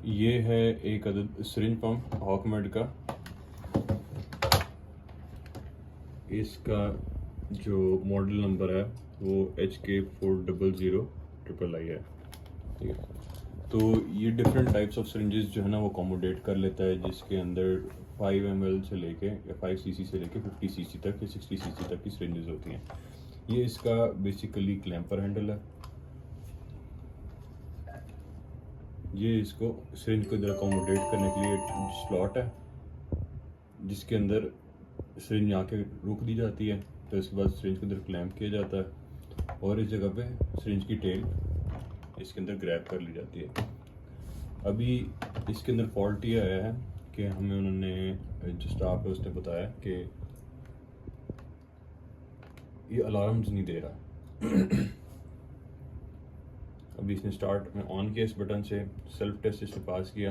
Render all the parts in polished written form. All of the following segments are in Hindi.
ये है एक अदद सिरिंज पंप हॉकमेड का। इसका जो मॉडल नंबर है वो HK4000 है। ठीक है, तो ये डिफरेंट टाइप्स ऑफ सिरिंजेस जो है ना वो अकोमोडेट कर लेता है, जिसके अंदर 5 ml से लेके या 5 cc से लेके 50 cc तक या 60 cc तक की सिरिंजेस होती हैं। ये इसका बेसिकली क्लैंपर हैंडल है। ये इसको सिरिंज को इधर अकोमोडेट करने के लिए स्लॉट है, जिसके अंदर सिरिंज आके रोक दी जाती है। तो इसके बाद सिरिंज को इधर क्लैंप किया जाता है और इस जगह पे सिरिंज की टेल इसके अंदर ग्रैब कर ली जाती है। अभी इसके अंदर फॉल्ट ये आया है कि हमें उन्होंने जो स्टाफ है उसने बताया कि ये अलार्म्स नहीं दे रहा। अभी इसने स्टार्ट में ऑन किया इस बटन से, सेल्फ टेस्ट इसने पास किया,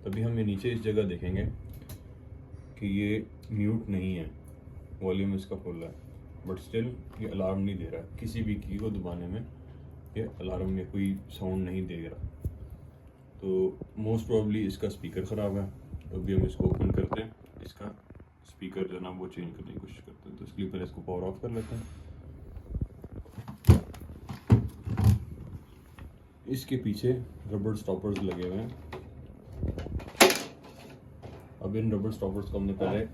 तभी हम ये नीचे इस जगह देखेंगे कि ये म्यूट नहीं है, वॉल्यूम इसका फुल है, बट स्टिल ये अलार्म नहीं दे रहा। किसी भी की को दबाने में ये अलार्म में कोई साउंड नहीं दे रहा। तो मोस्ट प्रॉब्ली इसका स्पीकर ख़राब है। तो अभी हम इसको ओपन करते हैं, इसका स्पीकर जो है ना वो चेंज करने की कोशिश करते हैं। तो इसके लिए पहले इसको पावर ऑफ कर लेते हैं। इसके पीछे रबर स्टॉपर्स लगे हुए हैं। अब इन रबर स्टॉपर्स को हमने पहले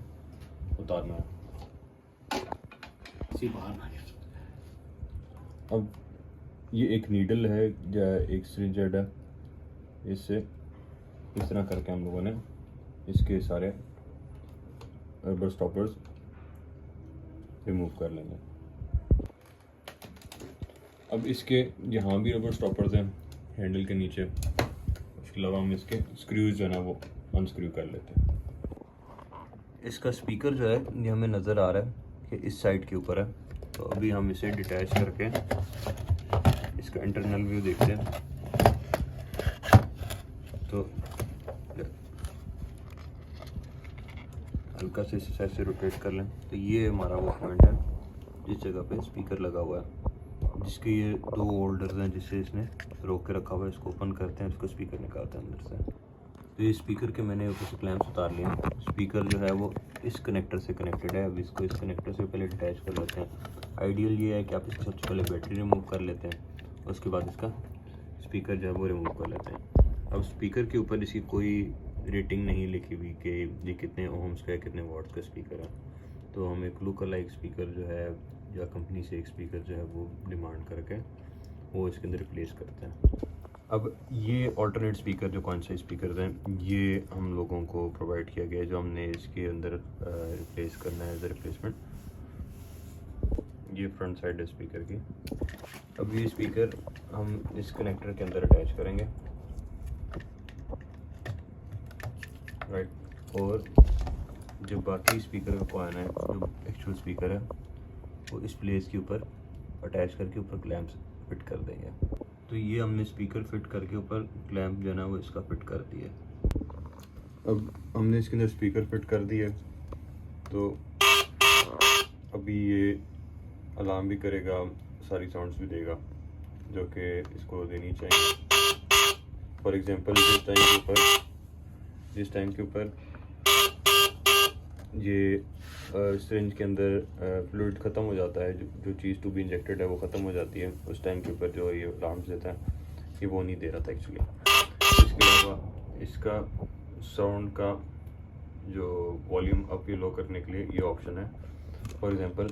उतारना है। अब ये एक नीडल है या एक सिरिंज हेड है, इससे इस तरह करके हम लोगों ने इसके सारे रबर स्टॉपर्स रिमूव कर लेंगे। अब इसके यहाँ भी रबर स्टॉपर्स हैं हैंडल के नीचे, उसके अलावा हम इसके स्क्रूज जो है ना वो अनस्क्रू कर लेते हैं। इसका स्पीकर जो है ये हमें नज़र आ रहा है कि इस साइड के ऊपर है। तो अभी हम इसे डिटैच करके इसका इंटरनल व्यू देखते हैं। तो हल्का से इस साइड से रोटेट कर लें तो ये हमारा वो पॉइंट है जिस जगह पे स्पीकर लगा हुआ है, जिसके ये 2 होल्डर्स हैं जिससे इसने रोक के रखा हुआ है। इसको ओपन करते हैं, इसको स्पीकर निकालते हैं अंदर से। तो ये स्पीकर के मैंने ऊपर से क्लैंप्स उतार लिए हैं। स्पीकर जो है वो इस कनेक्टर से कनेक्टेड है। अब इसको इस कनेक्टर से पहले अटैच कर लेते हैं। आइडियल ये है कि आप इसकी सबसे पहले बैटरी रिमूव कर लेते हैं, उसके बाद इसका स्पीकर जो है वो रिमूव कर लेते हैं। अब स्पीकर के ऊपर इसकी कोई रेटिंग नहीं लिखी हुई कि ये कितने ओम्स का है, कितने वाट्स का स्पीकर है। तो हम एक लुक अलाइक स्पीकर जो है या कंपनी से एक स्पीकर जो है वो डिमांड करके वो इसके अंदर रिप्लेस करते हैं। अब ये ऑल्टरनेट स्पीकर जो कौन से स्पीकर हैं ये हम लोगों को प्रोवाइड किया गया है, जो हमने इसके अंदर रिप्लेस करना है एज ए रिप्लेसमेंट। ये फ्रंट साइड है स्पीकर की। अब ये स्पीकर हम इस कनेक्टर के अंदर अटैच करेंगे, राइट। और जो बाकी स्पीकर का कॉइन है, जो एक्चुअल स्पीकर है, वो इस प्लेस के ऊपर अटैच करके ऊपर क्लैंप्स फिट कर देंगे। तो ये हमने स्पीकर फिट करके ऊपर क्लैंप जो है ना वो इसका फिट कर दिया। अब हमने इसके अंदर स्पीकर फिट कर दिया, तो अभी ये अलार्म भी करेगा, सारी साउंड्स भी देगा जो कि इसको देनी चाहिए। फॉर एग्जांपल जिस टाइम के ऊपर ये सिरिंज के अंदर फ्लूइड ख़त्म हो जाता है, जो चीज़ टू बी इंजेक्टेड है वो ख़त्म हो जाती है, उस टाइम के ऊपर जो ये अलार्म्स देता है ये वो नहीं दे रहा था एक्चुअली। इसके अलावा इसका साउंड का जो वॉल्यूम अप या लो करने के लिए ये ऑप्शन है। फॉर एग्जांपल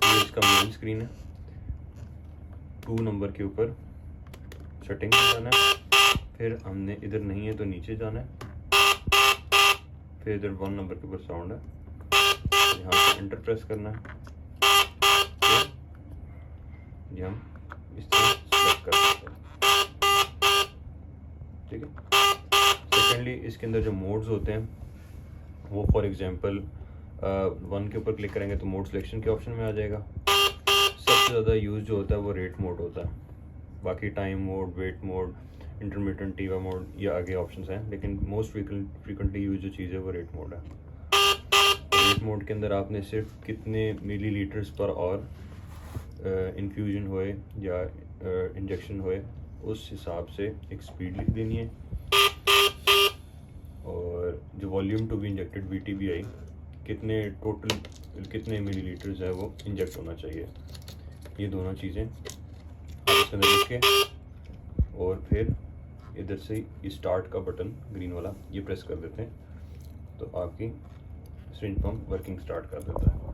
ये इसका मेन स्क्रीन है, 2 नंबर के ऊपर सेटिंग में जाना है, फिर हमने इधर नहीं है तो नीचे जाना है, फिर इधर 1 नंबर के ऊपर साउंड है, यहाँ पे एंटर प्रेस करना है, ये हम इस तरह सेलेक्ट कर सकते हैं। ठीक है। सेकेंडली इसके अंदर जो मोड्स होते हैं वो फॉर एग्जांपल 1 के ऊपर क्लिक करेंगे तो मोड सिलेक्शन के ऑप्शन में आ जाएगा। सबसे ज़्यादा यूज जो होता है वो रेट मोड होता है, बाकी time mode, wait mode, intermittent टीवा मोड ये आगे ऑप्शंस हैं, लेकिन मोस्ट फ्रीक्वेंटली यूज जो चीज़ है वो रेट मोड है। रेट मोड के अंदर आपने सिर्फ कितने मिलीलीटर्स पर आवर इन्फ्यूजन होए या इंजेक्शन होए उस हिसाब से एक स्पीड लिख देनी है। और जो volume to be injected VTBI कितने टोटल कितने मिलीलीटर्स है वो इंजेक्ट होना चाहिए, ये दोनों चीज़ें आप इसके अंदर लिख के और फिर इधर से ये स्टार्ट का बटन ग्रीन वाला ये प्रेस कर देते हैं तो आपकी सिरिंज पंप वर्किंग स्टार्ट कर देता है।